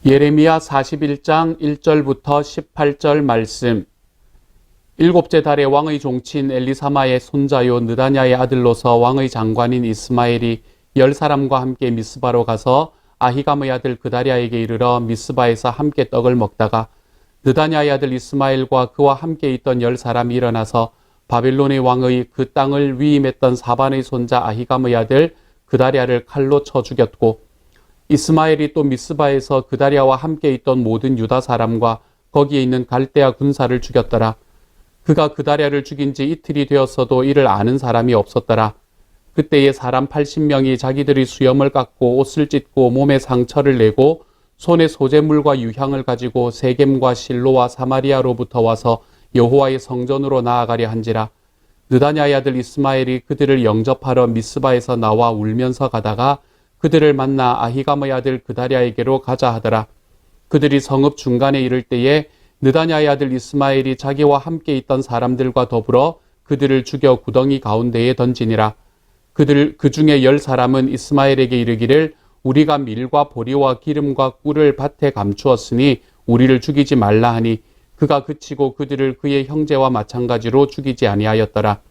예레미야 41장 1절부터 18절 말씀. 일곱째 달에 왕의 종친 엘리사마의 손자요 느다냐의 아들로서 왕의 장관인 이스마엘이 10사람과 함께 미스바로 가서 아히감의 아들 그다랴에게 이르러 미스바에서 함께 떡을 먹다가 느다냐의 아들 이스마엘과 그와 함께 있던 10사람이 일어나서 바빌론의 왕의 그 땅을 위임했던 사반의 손자 아히감의 아들 그다랴를 칼로 쳐 죽였고, 이스마엘이 또 미스바에서 그다랴와 함께 있던 모든 유다 사람과 거기에 있는 갈대아 군사를 죽였더라. 그가 그다랴를 죽인 지 이틀이 되었어도 이를 아는 사람이 없었더라. 그때에 사람 80명이 자기들이 수염을 깎고 옷을 찢고 몸에 상처를 내고 손에 소재물과 유향을 가지고 세겜과 실로와 사마리아로부터 와서 여호와의 성전으로 나아가려 한지라. 느다냐의 아들 이스마엘이 그들을 영접하러 미스바에서 나와 울면서 가다가 그들을 만나 아히감의 아들 그다랴에게로 가자 하더라. 그들이 성읍 중간에 이를 때에 느다냐의 아들 이스마엘이 자기와 함께 있던 사람들과 더불어 그들을 죽여 구덩이 가운데에 던지니라. 그 중에 10사람은 이스마엘에게 이르기를 우리가 밀과 보리와 기름과 꿀을 밭에 감추었으니 우리를 죽이지 말라 하니 그가 그치고 그들을 그의 형제와 마찬가지로 죽이지 아니하였더라.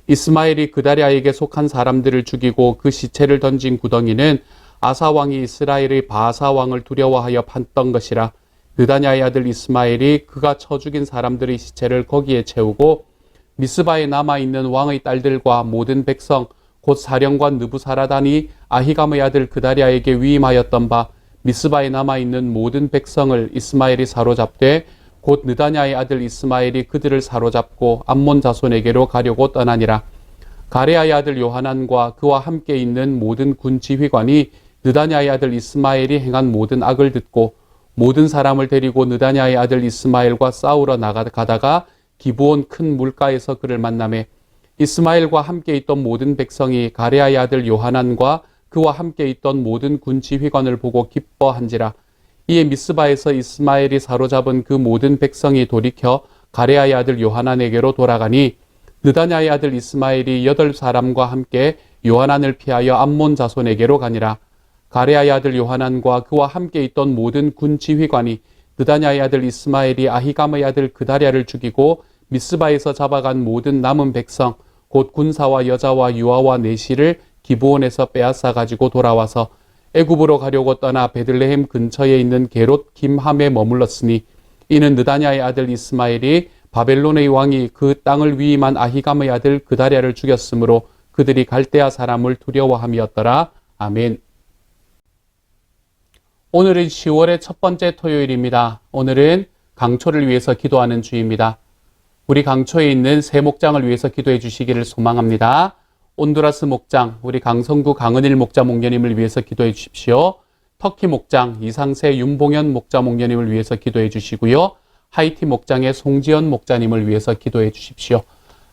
이스마엘이 그다랴에게 속한 사람들을 죽이고 그 시체를 던진 구덩이는 아사 왕이 이스라엘의 바아사 왕을 두려워하여 팠던 것이라. 느다냐의 아들 이스마엘이 그가 쳐 죽인 사람들의 시체를 거기에 채우고 미스바에 남아있는 왕의 딸들과 모든 백성 곧 사령관 느부사라단이 아히감의 아들 그다랴에게 위임하였던 바 미스바에 남아있는 모든 백성을 이스마엘이 사로잡되 곧 느다냐의 아들 이스마엘이 그들을 사로잡고 암몬 자손에게로 가려고 떠나니라. 가레아의 아들 요하난과 그와 함께 있는 모든 군 지휘관이 느다냐의 아들 이스마엘이 행한 모든 악을 듣고 모든 사람을 데리고 느다냐의 아들 이스마엘과 싸우러 나가다가 기브온 큰 물가에서 그를 만나매 이스마엘과 함께 있던 모든 백성이 가레아의 아들 요하난과 그와 함께 있던 모든 군 지휘관을 보고 기뻐한지라. 이에 미스바에서 이스마엘이 사로잡은 그 모든 백성이 돌이켜 가레아의 아들 요하난에게로 돌아가니 느다냐의 아들 이스마엘이 8사람과 함께 요하난을 피하여 암몬 자손에게로 가니라. 가레아의 아들 요하난과 그와 함께 있던 모든 군 지휘관이 느다냐의 아들 이스마엘이 아히감의 아들 그다랴를 죽이고 미스바에서 잡아간 모든 남은 백성 곧 군사와 여자와 유아와 내시를 기브온에서 빼앗아 가지고 돌아와서 애굽으로 가려고 떠나 베들레헴 근처에 있는 게롯 김함에 머물렀으니 이는 느다냐의 아들 이스마엘이 바벨론의 왕이 그 땅을 위임한 아히감의 아들 그다랴를 죽였으므로 그들이 갈대아 사람을 두려워함이었더라. 아멘. 오늘은 10월의 첫 번째 토요일입니다. 오늘은 강초를 위해서 기도하는 주입니다. 우리 강초에 있는 새 목장을 위해서 기도해 주시기를 소망합니다. 온두라스 목장, 우리 강성구 강은일 목자 목녀님을 위해서 기도해 주십시오. 터키 목장, 이상세 윤봉현 목자 목녀님을 위해서 기도해 주시고요. 하이티 목장의 송지연 목자님을 위해서 기도해 주십시오.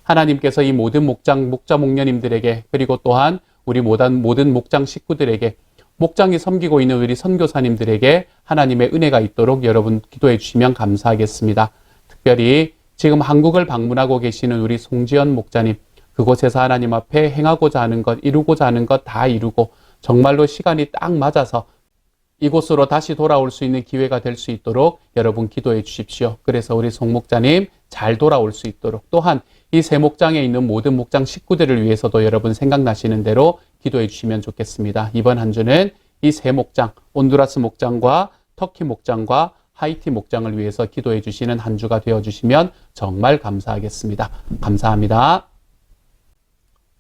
하나님께서 이 모든 목자 목녀님들에게 그리고 또한 우리 모든 목장 식구들에게 목장이 섬기고 있는 우리 선교사님들에게 하나님의 은혜가 있도록 여러분 기도해 주시면 감사하겠습니다. 특별히 지금 한국을 방문하고 계시는 우리 송지연 목자님, 그곳에서 하나님 앞에 행하고자 하는 것, 이루고자 하는 것 다 이루고 정말로 시간이 딱 맞아서 이곳으로 다시 돌아올 수 있는 기회가 될 수 있도록 여러분 기도해 주십시오. 그래서 우리 송 목자님 잘 돌아올 수 있도록 또한 이 새 목장에 있는 모든 목장 식구들을 위해서도 여러분 생각나시는 대로 기도해 주시면 좋겠습니다. 이번 한 주는 이 새 목장, 온두라스 목장과 터키 목장과 하이티 목장을 위해서 기도해 주시는 한 주가 되어 주시면 정말 감사하겠습니다. 감사합니다.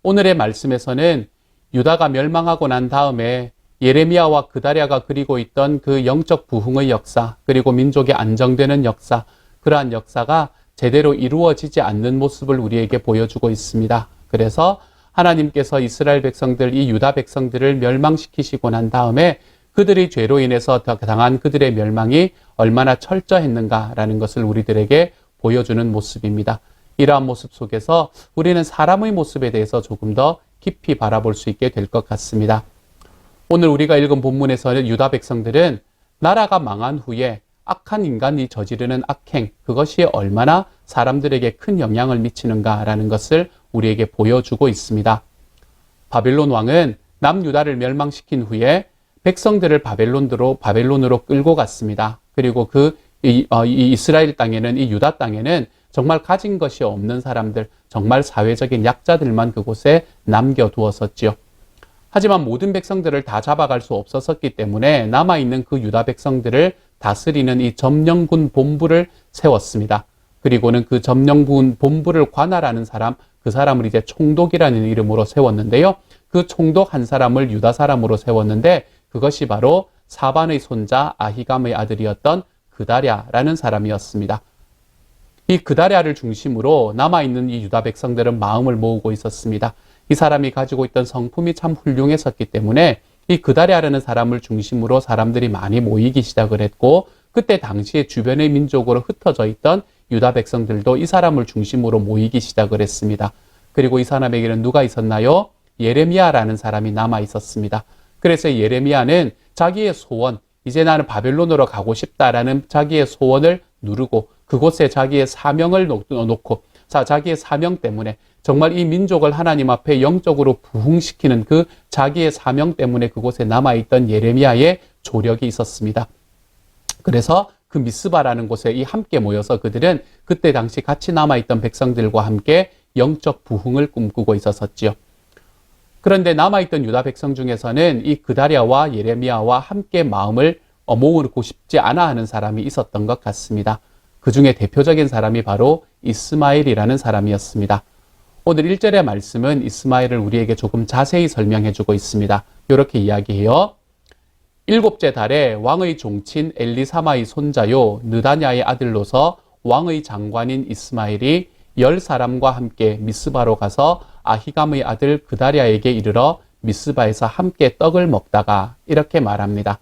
오늘의 말씀에서는 유다가 멸망하고 난 다음에 예레미야와 그다랴가 그리고 있던 그 영적 부흥의 역사, 그리고 민족의 안정되는 역사, 그러한 역사가 제대로 이루어지지 않는 모습을 우리에게 보여주고 있습니다. 그래서 하나님께서 이스라엘 백성들, 이 유다 백성들을 멸망시키시고 난 다음에 그들의 죄로 인해서 당한 그들의 멸망이 얼마나 철저했는가라는 것을 우리들에게 보여주는 모습입니다. 이러한 모습 속에서 우리는 사람의 모습에 대해서 조금 더 깊이 바라볼 수 있게 될 것 같습니다. 오늘 우리가 읽은 본문에서는 유다 백성들은 나라가 망한 후에 악한 인간이 저지르는 악행, 그것이 얼마나 사람들에게 큰 영향을 미치는가라는 것을 우리에게 보여주고 있습니다. 바빌론 왕은 남유다를 멸망시킨 후에 백성들을 바벨론으로 끌고 갔습니다. 그리고 이 이스라엘 땅에는, 이 유다 땅에는 정말 가진 것이 없는 사람들, 정말 사회적인 약자들만 그곳에 남겨두었었지요. 하지만 모든 백성들을 다 잡아갈 수 없었기 때문에 남아있는 그 유다 백성들을 다스리는 이 점령군 본부를 세웠습니다. 그리고는 그 점령군 본부를 관할하는 사람, 그 사람을 이제 총독이라는 이름으로 세웠는데요. 그 총독 한 사람을 유다 사람으로 세웠는데 그것이 바로 사반의 손자 아히감의 아들이었던 그다랴라는 사람이었습니다. 이 그다랴를 중심으로 남아있는 이 유다 백성들은 마음을 모으고 있었습니다. 이 사람이 가지고 있던 성품이 참 훌륭했었기 때문에 이 그다랴라는 사람을 중심으로 사람들이 많이 모이기 시작을 했고, 그때 당시에 주변의 민족으로 흩어져 있던 유다 백성들도 이 사람을 중심으로 모이기 시작을 했습니다. 그리고 이 사람에게는 누가 있었나요? 예레미야라는 사람이 남아 있었습니다. 그래서 예레미야는 자기의 소원, 이제 나는 바벨론으로 가고 싶다라는 자기의 소원을 누르고 그곳에 자기의 사명을 놓고, 자기의 사명 때문에 정말 이 민족을 하나님 앞에 영적으로 부흥시키는 그 자기의 사명 때문에 그곳에 남아있던 예레미야의 조력이 있었습니다. 그래서 그 미스바라는 곳에 함께 모여서 그들은 그때 당시 같이 남아있던 백성들과 함께 영적 부흥을 꿈꾸고 있었지요. 그런데 남아있던 유다 백성 중에서는 이 그다랴와 예레미야와 함께 마음을 모으고 싶지 않아 하는 사람이 있었던 것 같습니다. 그 중에 대표적인 사람이 바로 이스마엘이라는 사람이었습니다. 오늘 1절의 말씀은 이스마엘을 우리에게 조금 자세히 설명해 주고 있습니다. 이렇게 이야기해요. 일곱째 달에 왕의 종친 엘리사마의 손자요 느다냐의 아들로서 왕의 장관인 이스마엘이 10사람과 함께 미스바로 가서 아히감의 아들 그다랴에게 이르러 미스바에서 함께 떡을 먹다가, 이렇게 말합니다.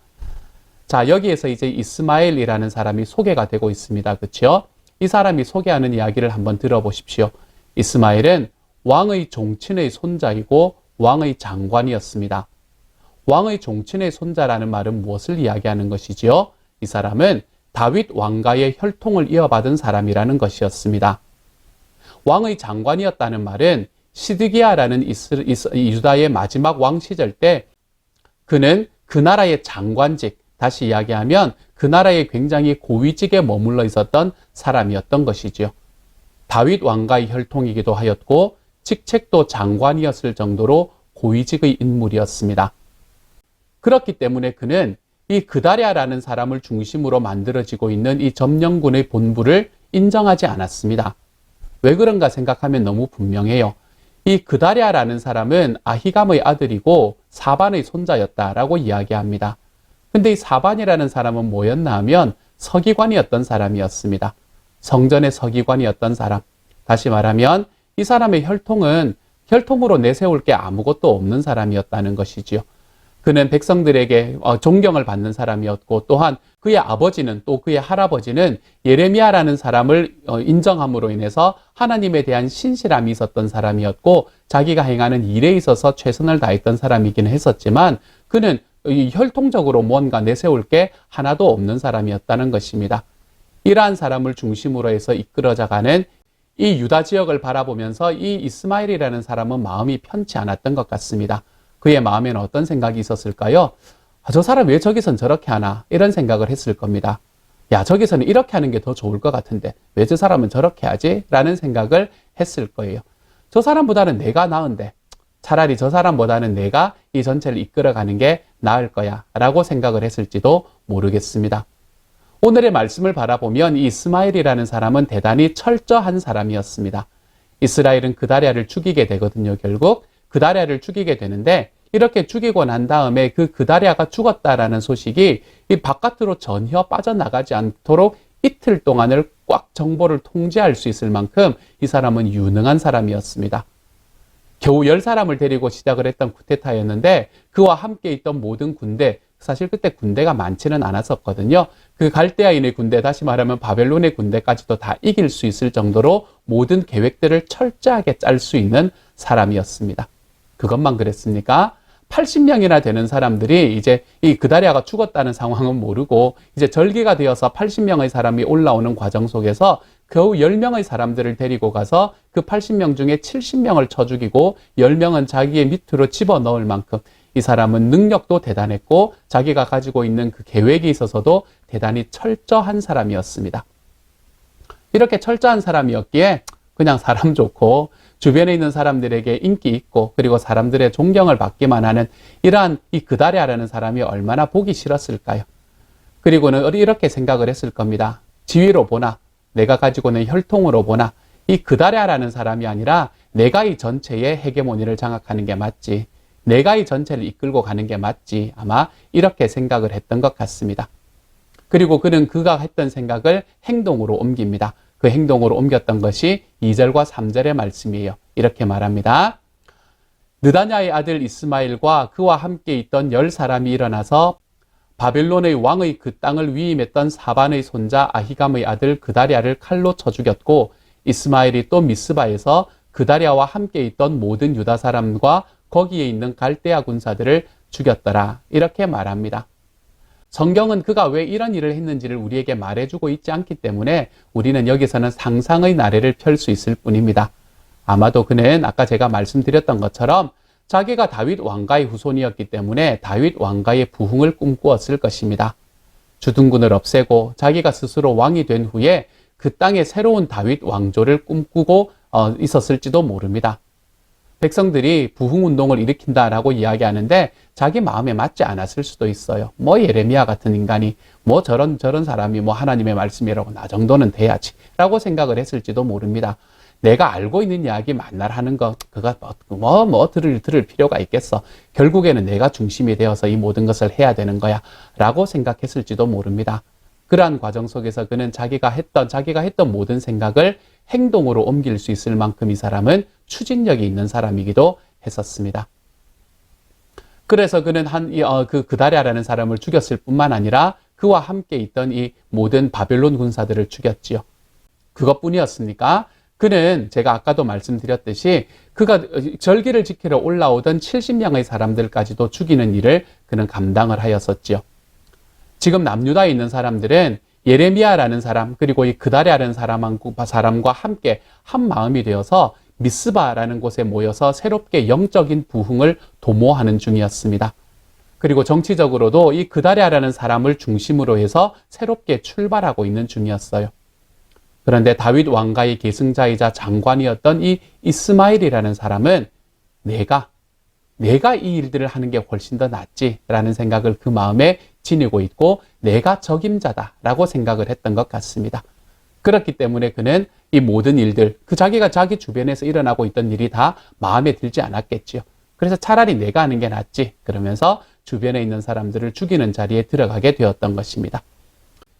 자, 여기에서 이제 이스마엘이라는 사람이 소개가 되고 있습니다. 그렇죠? 이 사람이 소개하는 이야기를 한번 들어보십시오. 이스마엘은 왕의 종친의 손자이고 왕의 장관이었습니다. 왕의 종친의 손자라는 말은 무엇을 이야기하는 것이지요? 이 사람은 다윗 왕가의 혈통을 이어받은 사람이라는 것이었습니다. 왕의 장관이었다는 말은 시드기야라는 유다의 마지막 왕 시절 때 그는 그 나라의 장관직, 다시 이야기하면 그 나라에 굉장히 고위직에 머물러 있었던 사람이었던 것이지요. 다윗 왕가의 혈통이기도 하였고 직책도 장관이었을 정도로 고위직의 인물이었습니다. 그렇기 때문에 그는 이 그다랴라는 사람을 중심으로 만들어지고 있는 이 점령군의 본부를 인정하지 않았습니다. 왜 그런가 생각하면 너무 분명해요. 이 그다랴라는 사람은 아히감의 아들이고 사반의 손자였다라고 이야기합니다. 근데 이 사반이라는 사람은 뭐였나 하면 서기관이었던 사람이었습니다. 성전의 서기관이었던 사람. 다시 말하면 이 사람의 혈통으로 내세울 게 아무것도 없는 사람이었다는 것이지요. 그는 백성들에게 존경을 받는 사람이었고, 또한 그의 아버지는, 또 그의 할아버지는 예레미야라는 사람을 인정함으로 인해서 하나님에 대한 신실함이 있었던 사람이었고, 자기가 행하는 일에 있어서 최선을 다했던 사람이긴 했었지만 그는 혈통적으로 뭔가 내세울 게 하나도 없는 사람이었다는 것입니다. 이러한 사람을 중심으로 해서 이끌어져가는 이 유다 지역을 바라보면서 이 이스마엘이라는 사람은 마음이 편치 않았던 것 같습니다. 그의 마음에는 어떤 생각이 있었을까요? 저 사람 왜 저기선 저렇게 하나? 이런 생각을 했을 겁니다. 야, 저기서는 이렇게 하는 게 더 좋을 것 같은데 왜 저 사람은 저렇게 하지? 라는 생각을 했을 거예요. 저 사람보다는 내가 나은데 차라리 저 사람보다는 내가 이 전체를 이끌어가는 게 나을 거야 라고 생각을 했을지도 모르겠습니다. 오늘의 말씀을 바라보면 이 이스마엘이라는 사람은 대단히 철저한 사람이었습니다. 이스라엘은 그다랴를 죽이게 되거든요. 결국 그다랴를 죽이게 되는데, 이렇게 죽이고 난 다음에 그 그다랴가 죽었다라는 소식이 이 바깥으로 전혀 빠져나가지 않도록 이틀 동안을 꽉 정보를 통제할 수 있을 만큼 이 사람은 유능한 사람이었습니다. 겨우 10사람을 데리고 시작을 했던 쿠데타였는데 그와 함께 있던 모든 군대, 사실 그때 군대가 많지는 않았었거든요. 그 갈대아인의 군대, 다시 말하면 바벨론의 군대까지도 다 이길 수 있을 정도로 모든 계획들을 철저하게 짤 수 있는 사람이었습니다. 그것만 그랬습니까? 80명이나 되는 사람들이 이제 이 그다랴가 죽었다는 상황은 모르고 이제 절기가 되어서 80명의 사람이 올라오는 과정 속에서 겨우 10명의 사람들을 데리고 가서 그 80명 중에 70명을 쳐 죽이고 10명은 자기의 밑으로 집어넣을 만큼 이 사람은 능력도 대단했고 자기가 가지고 있는 그 계획에 있어서도 대단히 철저한 사람이었습니다. 이렇게 철저한 사람이었기에 그냥 사람 좋고 주변에 있는 사람들에게 인기 있고 그리고 사람들의 존경을 받기만 하는 이러한 이 그다랴라는 사람이 얼마나 보기 싫었을까요? 그리고는 이렇게 생각을 했을 겁니다. 지위로 보나 내가 가지고 있는 혈통으로 보나 이 그다랴라는 사람이 아니라 내가 이 전체의 헤게모니를 장악하는 게 맞지. 내가 이 전체를 이끌고 가는 게 맞지. 아마 이렇게 생각을 했던 것 같습니다. 그리고 그는 그가 했던 생각을 행동으로 옮깁니다. 그 행동으로 옮겼던 것이 2절과 3절의 말씀이에요. 이렇게 말합니다. 느다냐의 아들 이스마엘과 그와 함께 있던 10사람이 일어나서 바벨론의 왕의 그 땅을 위임했던 사반의 손자 아히감의 아들 그다랴를 칼로 쳐 죽였고 이스마엘이 또 미스바에서 그다랴와 함께 있던 모든 유다 사람과 거기에 있는 갈대아 군사들을 죽였더라. 이렇게 말합니다. 성경은 그가 왜 이런 일을 했는지를 우리에게 말해주고 있지 않기 때문에 우리는 여기서는 상상의 나래를 펼 수 있을 뿐입니다. 아마도 그는 아까 제가 말씀드렸던 것처럼 자기가 다윗 왕가의 후손이었기 때문에 다윗 왕가의 부흥을 꿈꾸었을 것입니다. 주둔군을 없애고 자기가 스스로 왕이 된 후에 그 땅에 새로운 다윗 왕조를 꿈꾸고 있었을지도 모릅니다. 백성들이 부흥운동을 일으킨다라고 이야기하는데 자기 마음에 맞지 않았을 수도 있어요. 뭐 예레미야 같은 인간이 뭐 저런 사람이 뭐 하나님의 말씀이라고 나 정도는 돼야지 라고 생각을 했을지도 모릅니다. 내가 알고 있는 이야기 만날 하는 것 그가 들을 필요가 있겠어. 결국에는 내가 중심이 되어서 이 모든 것을 해야 되는 거야 라고 생각했을지도 모릅니다. 그러한 과정 속에서 그는 자기가 했던 모든 생각을 행동으로 옮길 수 있을 만큼 이 사람은 추진력이 있는 사람이기도 했었습니다. 그래서 그는 그다랴라는 사람을 죽였을 뿐만 아니라 그와 함께 있던 이 모든 바벨론 군사들을 죽였지요. 그것뿐이었습니까? 그는 제가 아까도 말씀드렸듯이 그가 절기를 지키러 올라오던 70명의 사람들까지도 죽이는 일을 그는 감당을 하였었지요. 지금 남유다에 있는 사람들은 예레미야라는 사람 그리고 이 그다랴라는 사람과 함께 한 마음이 되어서 미스바라는 곳에 모여서 새롭게 영적인 부흥을 도모하는 중이었습니다. 그리고 정치적으로도 이 그다랴라는 사람을 중심으로 해서 새롭게 출발하고 있는 중이었어요. 그런데 다윗 왕가의 계승자이자 장관이었던 이 이스마엘이라는 사람은 내가 이 일들을 하는 게 훨씬 더 낫지라는 생각을 그 마음에 지니고 있고 내가 적임자다라고 생각을 했던 것 같습니다. 그렇기 때문에 그는 이 모든 일들, 자기가 자기 주변에서 일어나고 있던 일이 다 마음에 들지 않았겠지요. 그래서 차라리 내가 하는 게 낫지 그러면서 주변에 있는 사람들을 죽이는 자리에 들어가게 되었던 것입니다.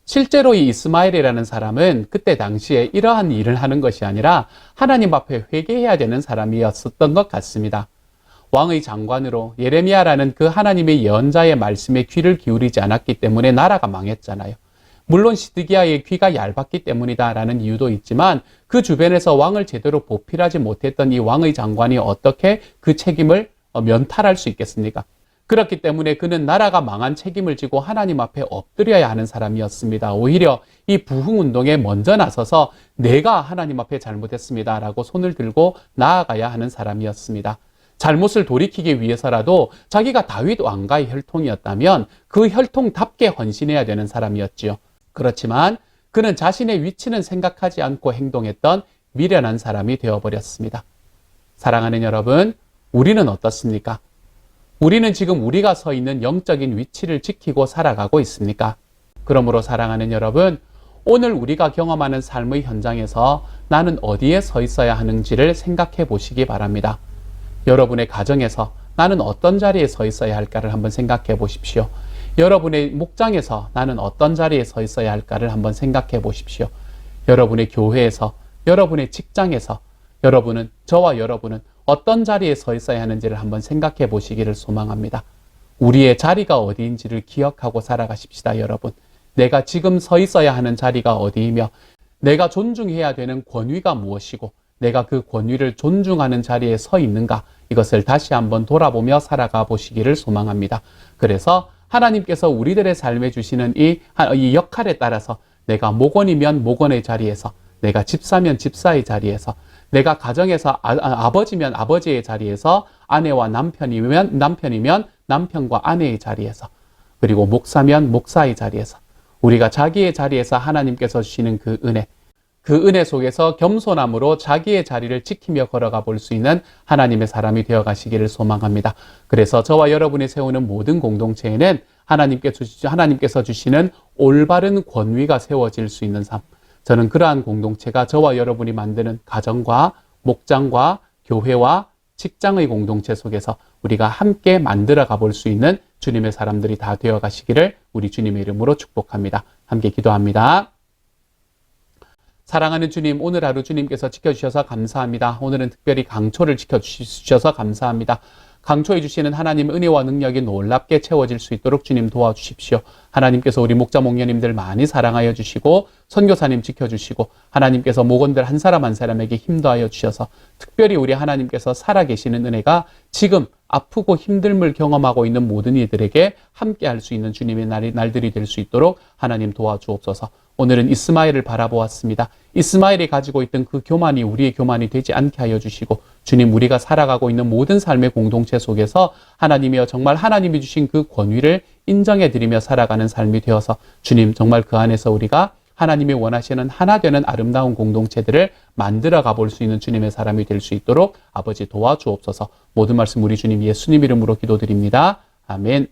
실제로 이 이스마엘이라는 사람은 그때 당시에 이러한 일을 하는 것이 아니라 하나님 앞에 회개해야 되는 사람이었었던 것 같습니다. 왕의 장관으로 예레미야라는 그 하나님의 예언자의 말씀에 귀를 기울이지 않았기 때문에 나라가 망했잖아요. 물론 시드기야의 귀가 얇았기 때문이다라는 이유도 있지만 그 주변에서 왕을 제대로 보필하지 못했던 이 왕의 장관이 어떻게 그 책임을 면탈할 수 있겠습니까? 그렇기 때문에 그는 나라가 망한 책임을 지고 하나님 앞에 엎드려야 하는 사람이었습니다. 오히려 이 부흥운동에 먼저 나서서 내가 하나님 앞에 잘못했습니다라고 손을 들고 나아가야 하는 사람이었습니다. 잘못을 돌이키기 위해서라도 자기가 다윗 왕가의 혈통이었다면 그 혈통답게 헌신해야 되는 사람이었지요. 그렇지만 그는 자신의 위치는 생각하지 않고 행동했던 미련한 사람이 되어버렸습니다. 사랑하는 여러분, 우리는 어떻습니까? 우리는 지금 우리가 서 있는 영적인 위치를 지키고 살아가고 있습니까? 그러므로 사랑하는 여러분, 오늘 우리가 경험하는 삶의 현장에서 나는 어디에 서 있어야 하는지를 생각해 보시기 바랍니다. 여러분의 가정에서 나는 어떤 자리에 서 있어야 할까를 한번 생각해 보십시오. 여러분의 목장에서 나는 어떤 자리에 서 있어야 할까를 한번 생각해 보십시오. 여러분의 교회에서, 여러분의 직장에서 저와 여러분은 어떤 자리에 서 있어야 하는지를 한번 생각해 보시기를 소망합니다. 우리의 자리가 어디인지를 기억하고 살아가십시다, 여러분. 내가 지금 서 있어야 하는 자리가 어디이며 내가 존중해야 되는 권위가 무엇이고 내가 그 권위를 존중하는 자리에 서 있는가, 이것을 다시 한번 돌아보며 살아가 보시기를 소망합니다. 그래서 하나님께서 우리들의 삶에 주시는 이 역할에 따라서 내가 목원이면 목원의 자리에서, 내가 집사면 집사의 자리에서, 내가 가정에서 아버지면 아버지의 자리에서, 아내와 남편이면 남편과 아내의 자리에서, 그리고 목사면 목사의 자리에서, 우리가 자기의 자리에서 하나님께서 주시는 그 은혜 속에서 겸손함으로 자기의 자리를 지키며 걸어가 볼 수 있는 하나님의 사람이 되어 가시기를 소망합니다. 그래서 저와 여러분이 세우는 모든 공동체에는 하나님께서 주시는 올바른 권위가 세워질 수 있는 삶, 저는 그러한 공동체가 저와 여러분이 만드는 가정과 목장과 교회와 직장의 공동체 속에서 우리가 함께 만들어 가볼 수 있는 주님의 사람들이 다 되어 가시기를 우리 주님의 이름으로 축복합니다. 함께 기도합니다. 사랑하는 주님, 오늘 하루 주님께서 지켜주셔서 감사합니다. 오늘은 특별히 강초를 지켜주셔서 감사합니다. 강초해 주시는 하나님 은혜와 능력이 놀랍게 채워질 수 있도록 주님 도와주십시오. 하나님께서 우리 목자 목녀님들 많이 사랑하여 주시고 선교사님 지켜주시고 하나님께서 목원들 한 사람 한 사람에게 힘도하여 주셔서 특별히 우리 하나님께서 살아계시는 은혜가 지금 아프고 힘듦을 경험하고 있는 모든 이들에게 함께 할 수 있는 주님의 날들이 될 수 있도록 하나님 도와주옵소서. 오늘은 이스마엘을 바라보았습니다. 이스마엘이 가지고 있던 그 교만이 우리의 교만이 되지 않게 하여 주시고 주님, 우리가 살아가고 있는 모든 삶의 공동체 속에서 하나님이여 정말 하나님이 주신 그 권위를 인정해 드리며 살아가는 삶이 되어서 주님, 정말 그 안에서 우리가 하나님이 원하시는 하나 되는 아름다운 공동체들을 만들어 가볼 수 있는 주님의 사람이 될 수 있도록 아버지 도와주옵소서. 모든 말씀 우리 주님 예수님 이름으로 기도드립니다. 아멘.